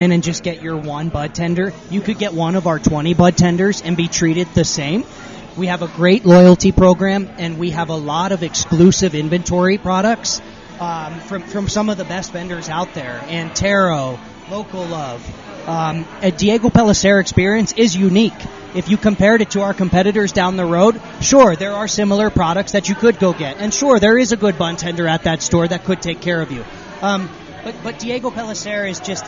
in and just get your one bud tender. You could get one of our 20 bud tenders and be treated the same. We have a great loyalty program, and we have a lot of exclusive inventory products from some of the best vendors out there. Antero, Local Love. A Diego Pellicer experience is unique. If you compared it to our competitors down the road, sure, there are similar products that you could go get. And sure, there is a good bud tender at that store that could take care of you. But Diego Pellicer is just...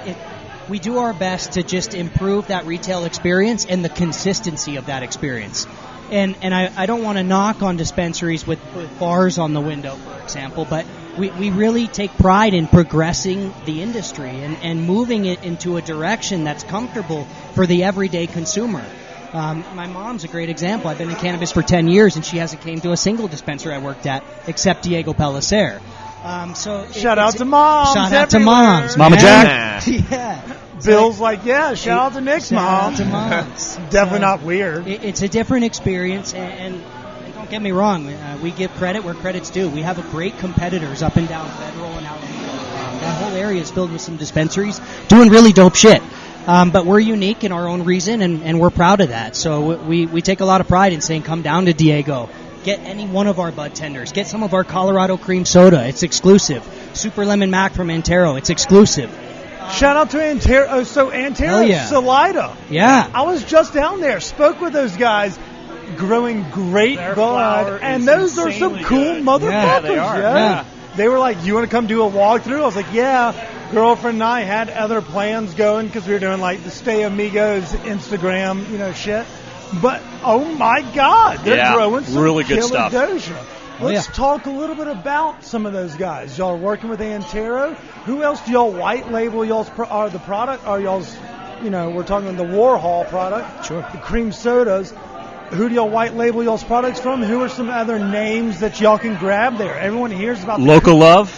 we do our best to just improve that retail experience and the consistency of that experience. And I don't want to knock on dispensaries with bars on the window, for example, but we really take pride in progressing the industry and moving it into a direction that's comfortable for the everyday consumer. My mom's a great example. I've been in cannabis for 10 years, and she hasn't came to a single dispensary I worked at except Diego Pellicer. Shout out to moms. Shout out to moms. Mama Jack. Yeah. Bill's shout out to Nick's mom. Shout out to moms. Definitely not weird. It's a different experience, and don't get me wrong, we give credit where credit's due. We have great competitors up and down Federal and Alameda. That whole area is filled with some dispensaries doing really dope shit. But we're unique in our own reason, and we're proud of that. So we take a lot of pride in saying, come down to Diego. Get any one of our bud tenders. Get some of our Colorado cream soda. It's exclusive. Super Lemon Mac from Antero. It's exclusive. Shout out to Antero. So Antero, yeah. Salida. Yeah. I was just down there. Spoke with those guys. Growing great bud. And those are some cool motherfuckers. Yeah, they are. Yeah. They were like, you want to come do a walkthrough? I was like, yeah. Girlfriend and I had other plans going because we were doing like the Stay Amigos Instagram, shit. But, oh my God, they're growing some really good stuff. Doja. Let's talk a little bit about some of those guys. Y'all are working with Antero. Who else do y'all white label y'all's the product? Or y'all's, we're talking the Warhol product. Sure. The cream sodas. Who do y'all white label y'all's products from? Who are some other names that y'all can grab there? Everyone hears about Local Love.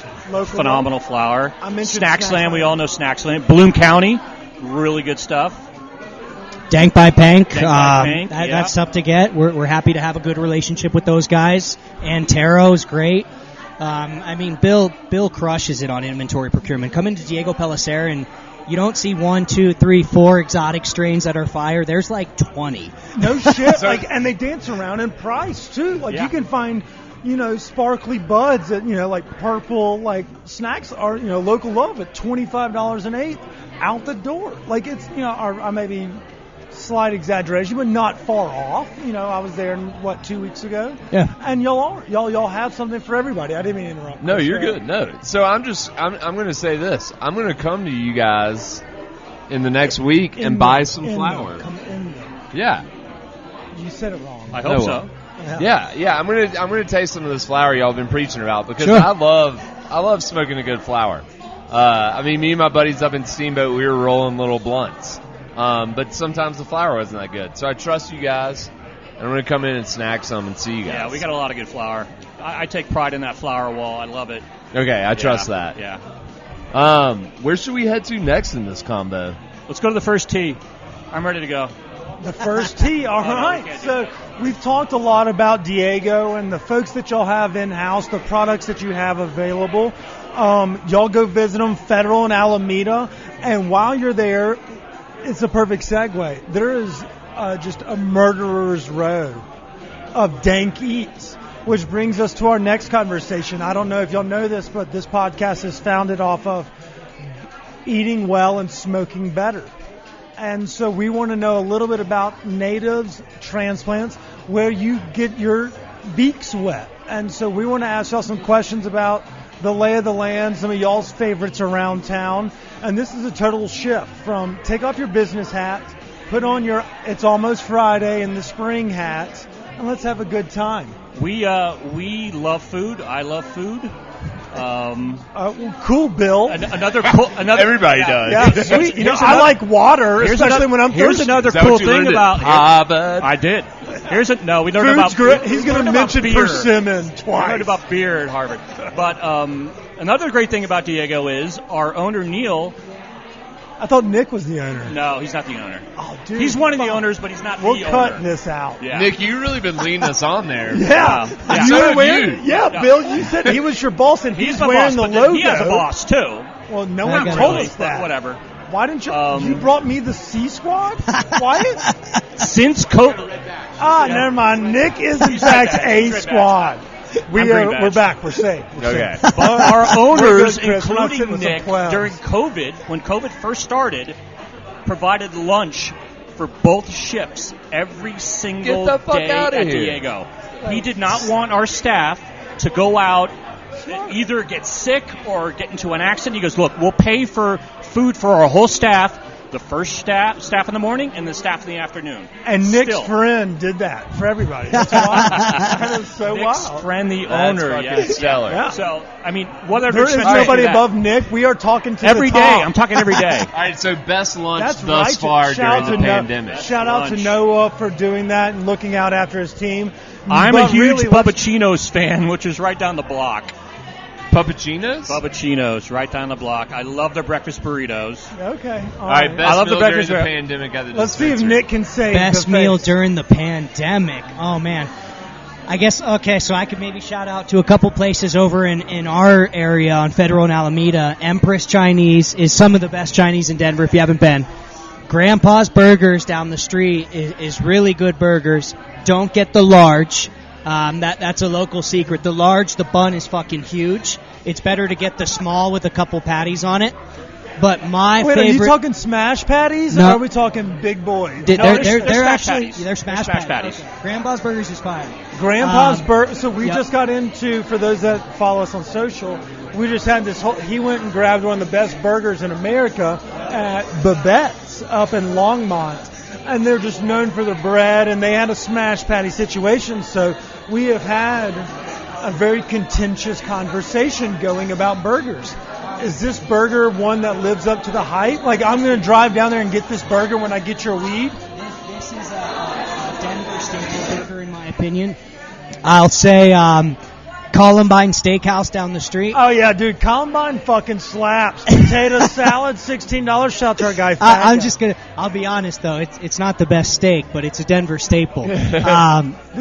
Phenomenal flower. I mentioned Snack Slam. We all know Snack Slam. Bloom County. Really good stuff. Dank by Pank. Yeah. That's tough to get. We're happy to have a good relationship with those guys. Antero's great. Bill crushes it on inventory procurement. Come into Diego Pellicer and you don't see 1, 2, 3, 4 exotic strains that are fire. There's like 20. No shit. And they dance around in price too. You can find, sparkly buds at, like purple, snacks are, Local Love at $25 an eighth out the door. It's, I maybe slight exaggeration, but not far off. I was there 2 weeks ago. Yeah. And y'all have something for everybody. I didn't mean to interrupt. No, you're good. No. So I'm going to say this. I'm going to come to you guys in the next week and buy some flour. Come in there. Yeah. You said it wrong. I hope so. Yeah. I'm gonna taste some of this flour y'all have been preaching about because Sure. I love smoking a good flour. Me and my buddies up in Steamboat, we were rolling little blunts. But sometimes the flour wasn't that good. So I trust you guys, and I'm going to come in and snack some and see you guys. Yeah, we got a lot of good flour. I take pride in that flour wall. I love it. Okay, I trust that. Yeah. Where should we head to next in this combo? Let's go to the first tee. I'm ready to go. The first tee, all right. So we've talked a lot about Diego and the folks that y'all have in-house, the products that you have available. Y'all go visit them, Federal and Alameda, and while you're there, it's a perfect segue. There is just a murderer's row of dank eats, which brings us to our next conversation. I don't know if y'all know this, but this podcast is founded off of eating well and smoking better. And so we want to know a little bit about natives, transplants, where you get your beaks wet. And so we want to ask y'all some questions about the lay of the land, some of y'all's favorites around town. And this is a total shift from take off your business hat, put on your It's Almost Friday and the spring hats, and let's have a good time. We love food. I love food. Cool, Bill. Another Everybody does. Yeah, sweet. I like water, especially when I'm thirsty. Here's another cool thing about Harvard. I did. We learned Food's about. Great. He's going to mention beer. persimmon twice. We learned about beer at Harvard. But another great thing about Diego is our owner Neil. I thought Nick was the owner. No, he's not the owner. Oh, dude. He's one of the owners, but he's not the owner. We're cutting this out. Yeah. Nick, you really been leading us on there. Yeah. Yeah. So have you. Yeah, Bill, you said he was your boss, and he's the wearing boss, the but logo. he has a boss, too. Well, no one told us that. Whatever. Why didn't you? You brought me the C Squad? Why? Since COVID. Never mind. Nick is in fact A Squad. We're back. We're safe. Okay. But our owners, Chris. We're not sitting including with some Nick, clowns. during COVID, when COVID first started, provided lunch for both ships every single Get the fuck day outta at here. Diego. He did not want our staff to go out, either get sick or get into an accident. He goes, look, we'll pay for food for our whole staff, the first staff in the morning and the staff in the afternoon. And Nick's Still. friend did that for everybody. That's wild. That is so Nick's wild. friend, the That's owner. fucking Yes. stellar. Yeah. So, I mean, what other There is expectation nobody do that? above Nick. We are talking to Every the day. top. I'm talking every day. All right, so best lunch That's thus right. far Shout during the out to pandemic. Shout out to Lunch. Noah for doing that and looking out after his team. I'm But a huge really, Bubbacinos fan, which is right down the block. Puppuccinos? Bubbacinos, right down the block. I love their breakfast burritos. Okay. All right, best I love the meal during breakfast the wrap. pandemic at the Let's see if dispensary. Nick can say Best the meal face. during the pandemic. Oh man. I guess, okay, so I could maybe shout out to a couple places over in our area on Federal and Alameda. Empress Chinese is some of the best Chinese in Denver if you haven't been. Grandpa's Burgers down the street is really good burgers. Don't get the large. That's a local secret. The large, the bun is fucking huge. It's better to get the small with a couple patties on it. But my Wait, favorite. are you talking smash patties No. or are we talking big boys? They're they're actually smash patties. they're smash They're smash patties. patties. Okay. Grandpa's Burgers is fine. Grandpa's Um, Burger. So we yep. just got into, for those that follow us on social, we just had this whole, he went and grabbed one of the best burgers in America at Babette's up in Longmont. And they're just known for their bread, and they had a smash patty situation. So we have had a very contentious conversation going about burgers. Is this burger one that lives up to the hype? Like, I'm going to drive down there and get this burger when I get your weed? This is a Denver staple burger, in my opinion. I'll say Columbine Steakhouse down the street. Oh, yeah, dude. Columbine fucking slaps. Potato salad, $16. Shout out to our guy, Fat I'm Guy. just gonna. I'll be honest though, it's not the best steak, but it's a Denver staple. This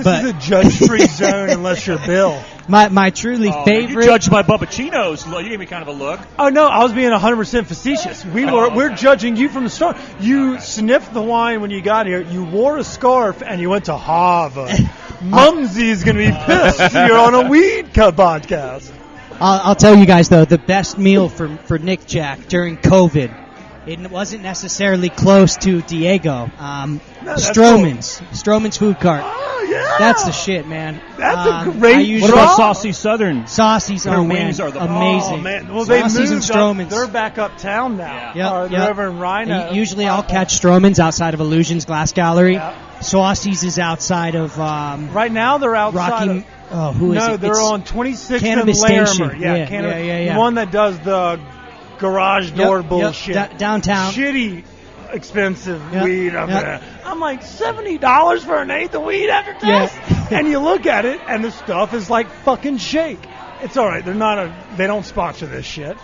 But is a judge-free zone unless you're Bill. my truly Oh, favorite. You judged by Bubbacinos. You gave me kind of a look. Oh, no, I was being 100% facetious. We're judging you from the start. You sniffed the wine when you got here. You wore a scarf, and you went to Harvard. Mumsy is going to be pissed. You're on a weed podcast. I'll tell you guys though, the best meal for Nick Jack during COVID. It wasn't necessarily close to Diego. that's Stroman's food cart. Oh, yeah. That's the shit, man. That's a great I usually- What about Draw. Saucy Southern? Saucies? Their Oh man, wings are the- amazing. Oh, man. Well, they Saucies and moved up. Stroman's. They're back uptown now. Yeah. They're over in Rhino. Usually I'll catch Stroman's outside of Illusions Glass Gallery. Yeah. Saucies is outside of Right now, they're outside Rocky. Who is no, it? they're It's on 26th Cannabis and Larimer. Station. Yeah, Cannabis. yeah. The one that does the garage door Yep, bullshit. downtown. Shitty expensive Yep, weed up yep. there. I'm like, $70 for an eighth of weed after tax? Yeah. And you look at it, and the stuff is like fucking shake. It's all right. They don't sponsor this shit.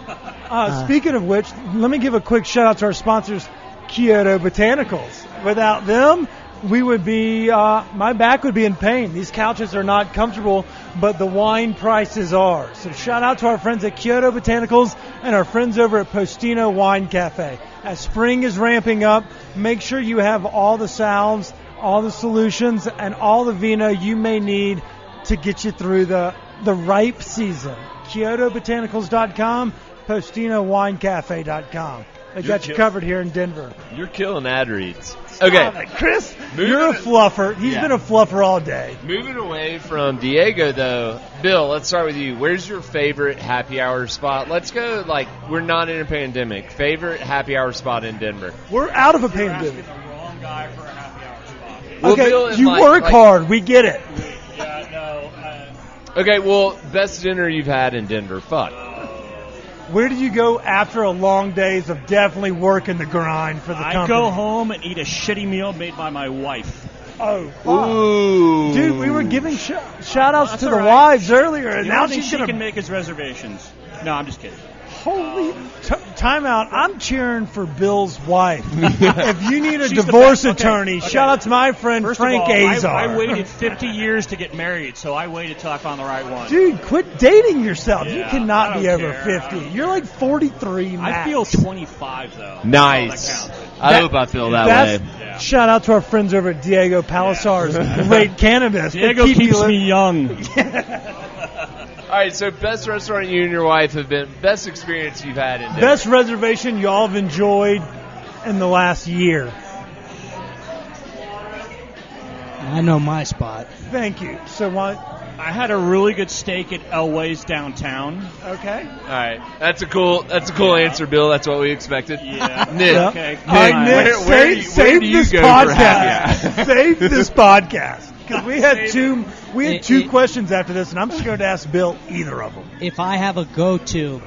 Speaking of which, let me give a quick shout out to our sponsors, Kyoto Botanicals. Without them, we would be, my back would be in pain. These couches are not comfortable, but the wine prices are. So shout out to our friends at Kyoto Botanicals and our friends over at Postino Wine Cafe. As spring is ramping up, make sure you have all the salves, all the solutions, and all the vino you may need to get you through the ripe season. KyotoBotanicals.com, PostinoWineCafe.com. They got you covered here in Denver. You're killing ad reads. Stop Okay, it, Chris, Moving you're a it- fluffer. He's Yeah. been a fluffer all day. moving away from Diego, though, Bill, let's start with you. Where's your favorite happy hour spot? Let's go, like, we're not in a pandemic. Favorite happy hour spot in Denver? We're out of a You're asking pandemic. the wrong guy for a happy hour spot. Well, Bill, Okay, and you like- work like- hard. We get it. Yeah, no. Okay, well, best dinner you've had in Denver. Fuck. Where do you go after a long days of definitely working the grind for the I company? go home and eat a shitty meal made by my wife. Oh, fuck. Ooh. Dude, we were giving shout outs That's to all the right. wives earlier, and You now don't think she's she going can to. make his reservations? No, I'm just kidding. Holy timeout! I'm cheering for Bill's wife. If you need a divorce attorney, shout out to my friend First Frank of all, Azar. I waited 50 years to get married, so I waited till I found the right one. Dude, quit dating yourself. You Yeah, cannot I be don't over care. 50. You're like 43 max. I feel 25 though. Nice. That's all that counts. I hope I feel that way. Yeah. Shout out to our friends over at Diego Pellicer's Great Cannabis. They Diego keep you keeps li- me young. All right, so best restaurant you and your wife have been, best experience you've had in Denver. Best reservation y'all have enjoyed in the last year. I know my spot. Thank you. So what? I had a really good steak at Elway's downtown. Okay. All right, that's a cool answer, Bill. That's what we expected. Yeah. Nick, Yeah. Okay. All right, fine. Nick, where save do you this go for happy podcast. Save this podcast. Because we had two questions after this, and I'm scared to ask Bill either of them. If I have a go-to,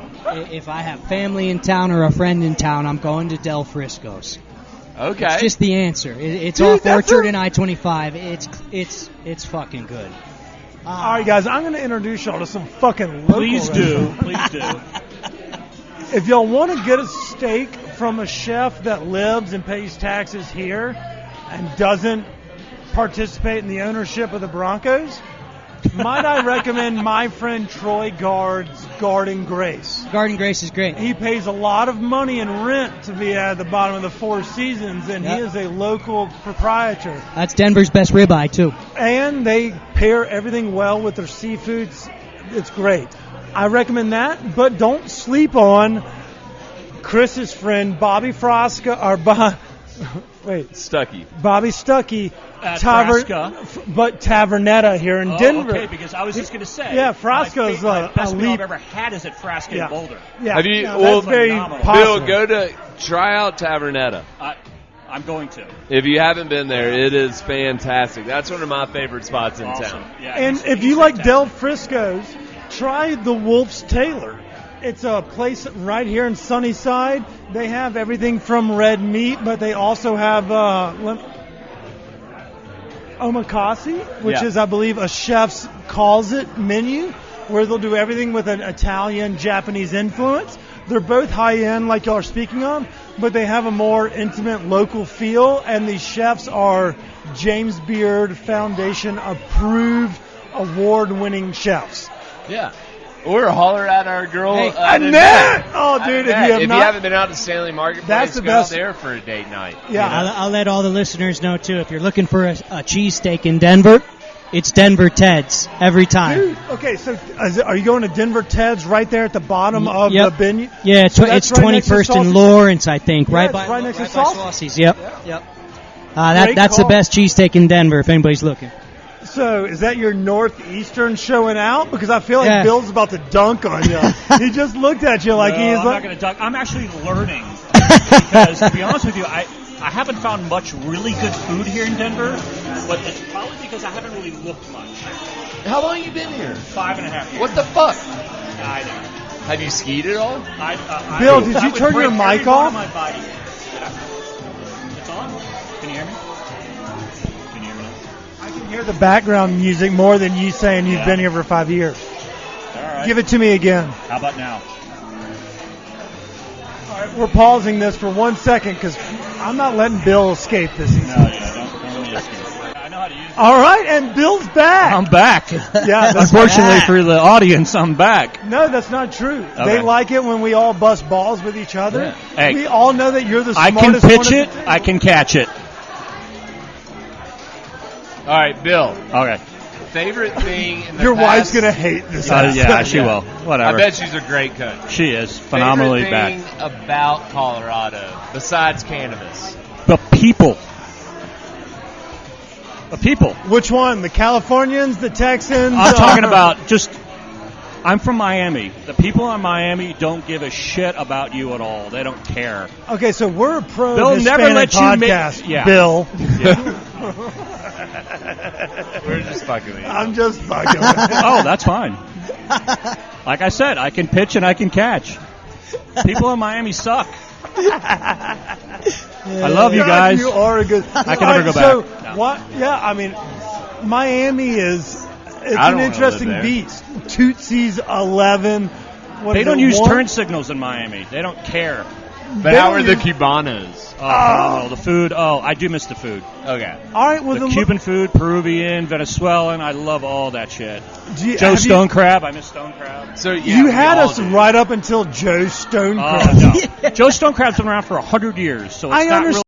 if I have family in town or a friend in town, I'm going to Del Frisco's. Okay. It's just the answer. It's Dude, off that's Orchard a- and I-25. It's fucking good. All right, guys, I'm going to introduce y'all to some fucking local Please do. restaurants. Please do. If y'all want to get a steak from a chef that lives and pays taxes here and doesn't participate in the ownership of the Broncos, might I recommend my friend Troy Guard's Garden Grace. Garden Grace is great. He pays a lot of money in rent to be at the bottom of the Four Seasons, and Yep. he is a local proprietor. That's Denver's best ribeye, too. And they pair everything well with their seafoods. It's great. I recommend that, but don't sleep on Chris's friend Bobby Frasca, or Stuckey. Bobby Stuckey, Frasca. but Tavernetta here in Denver. Okay, because I was just going to say. Yeah, Frasca's my best meal elite. I've ever had is at Frasca Yeah. in Boulder. Yeah, Have you? no, Well, that's very phenomenal. possible. Bill, go to try out Tavernetta. I'm going to. If you haven't been there, it is fantastic. That's one of my favorite spots in Awesome. town. Yeah, And he's- if he's you like fantastic. Del Frisco's, try the Wolf's Tailor. It's a place right here in Sunnyside. They have everything from red meat, but they also have omakase, which Yeah. is, I believe, a chef's calls it menu, where they'll do everything with an Italian, Japanese influence. They're both high end, like y'all are speaking of, but they have a more intimate local feel, and the chefs are James Beard Foundation approved, award-winning chefs. Yeah. Or holler at our girl. Hey, Annette! Oh, dude, if you have not, haven't been out to Stanley Marketplace, That's the go best. out there for a date night. yeah. I'll let all the listeners know, too, if you're looking for a cheesesteak in Denver, it's Denver Ted's every time. Dude, okay, so are you going to Denver Ted's right there at the bottom of Yep. the venue? Yeah, So that's it's right next to 21st and Sausage- Lawrence, I think. Yeah, right it's by right next to by Sausage. Saucy's. Yep. Great That's the call. best cheesesteak in Denver, if anybody's looking. So is that your Northeastern showing out? Because I feel like Yeah. Bill's about to dunk on you. He just looked at you like No, he's I'm like, not going to duck. I'm actually learning. Because, to be honest with you, I haven't found much really good food here in Denver, but it's probably because I haven't really looked much. How long you been here? 5.5 years. What the fuck? I know. Have you skied at all? Bill, did you would turn your break mic every bone off? in my body. It's on. Can you hear me? Can you hear me now? I can hear the background music more than you saying you've Yeah. been here for 5 years. All right. Give it to me again. How about now? All right, we're pausing this for 1 second because I'm not letting Bill escape this No, season. yeah, don't let me escape. I know how to use it. All right, and Bill's back. I'm back. Yeah, that's Unfortunately bad. for the audience, I'm back. No, that's not true. Okay. They like it when we all bust balls with each other. Yeah. Hey. We all know that you're the I smartest can one pitch at it. the table. I can catch it. All right, Bill. Okay. Favorite thing in the Your wife's past- going to hate this. Yeah, episode. she will. Whatever. I bet she's a great cook. She is phenomenally Favorite thing back. about Colorado besides cannabis? The people. The people. Which one? The Californians, the Texans? I'm talking or- about just. I'm from Miami. The people in Miami don't give a shit about you at all. They don't care. Okay, so we're a pro They'll Hispanic never let you make- podcast, yeah. Bill. We're just fucking with you. I'm just fucking with you. Oh, that's fine. Like I said, I can pitch and I can catch. People in Miami suck. I love you God, guys. You are a good. I can never go So back. No. what? Yeah, I mean, Miami is. It's I an don't wanna interesting live there. beast. Tootsie's 11. They don't use turn signals in Miami. They don't care. But how are the Cubanos? Oh, the food. Oh, I do miss the food. Okay. All right. Well, the Cuban food, Peruvian, Venezuelan. I love all that shit. Joe Stone Crab. I miss Stone Crab. So you had us right up until Joe Stone Crab. No. Joe Stone Crab's been around for 100 years, so it's not really